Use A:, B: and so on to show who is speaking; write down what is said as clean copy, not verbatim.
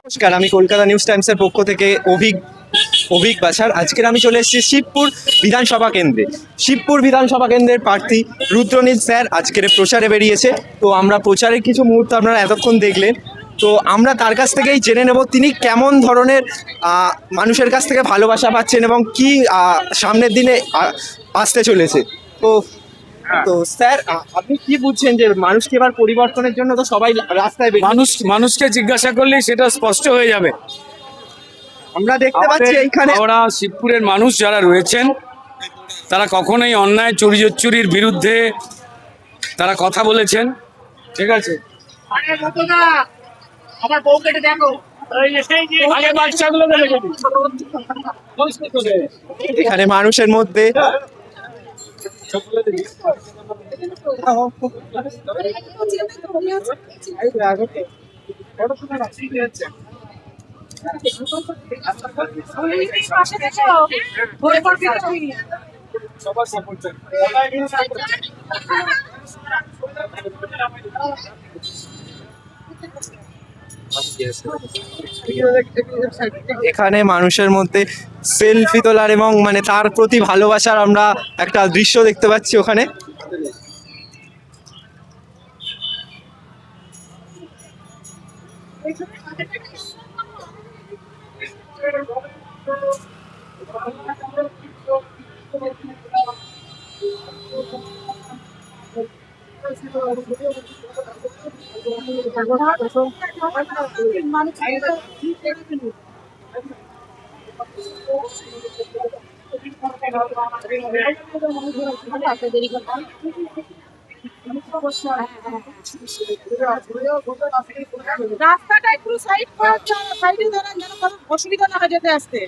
A: নমস্কার, আমি কলকাতা নিউজ টাইমসের পক্ষ থেকে অভিক বাছার। আজকের আমি চলে এসেছি শিবপুর বিধানসভা কেন্দ্রে। শিবপুর বিধানসভা কেন্দ্রের প্রার্থী রুদ্রনীল স্যার আজকের প্রচারে বেরিয়েছে। তো আমরা প্রচারের কিছু মুহূর্ত আপনারা এতক্ষণ দেখলেন। তো আমরা তার কাছ থেকেই জেনে নেব তিনি কেমন ধরনের মানুষের কাছ থেকে ভালোবাসা পাচ্ছেন এবং কি সামনের দিনে আসতে চলেছে। তো স্যার, আপনি কি বুঝছেন যে মানুষ কি এবার পরিবর্তনের জন্য তো সবাই রাস্তায়
B: মানুষকে জিজ্ঞাসা করলেই সেটা স্পষ্ট হয়ে যাবে।
A: আমরা দেখতে পাচ্ছি এইখানে
B: ওরা শিবপুরের মানুষ যারা রয়েছেন তারা কখনোই অন্যায় চুরির বিরুদ্ধে তারা কথা বলেছেন। ঠিক আছে,
A: এখানে মানুষের মধ্যে এখানে মানুষের মধ্যে সেলফি তোলার এবং মানে তার প্রতি ভালোবাসার আমরা একটা দৃশ্য দেখতে পাচ্ছি ওখানে।
C: রাস্তাটা একটু সাইড সাইডে দাঁড়ান যেন কোনো অসুবিধা না হয় যেতে আসতে।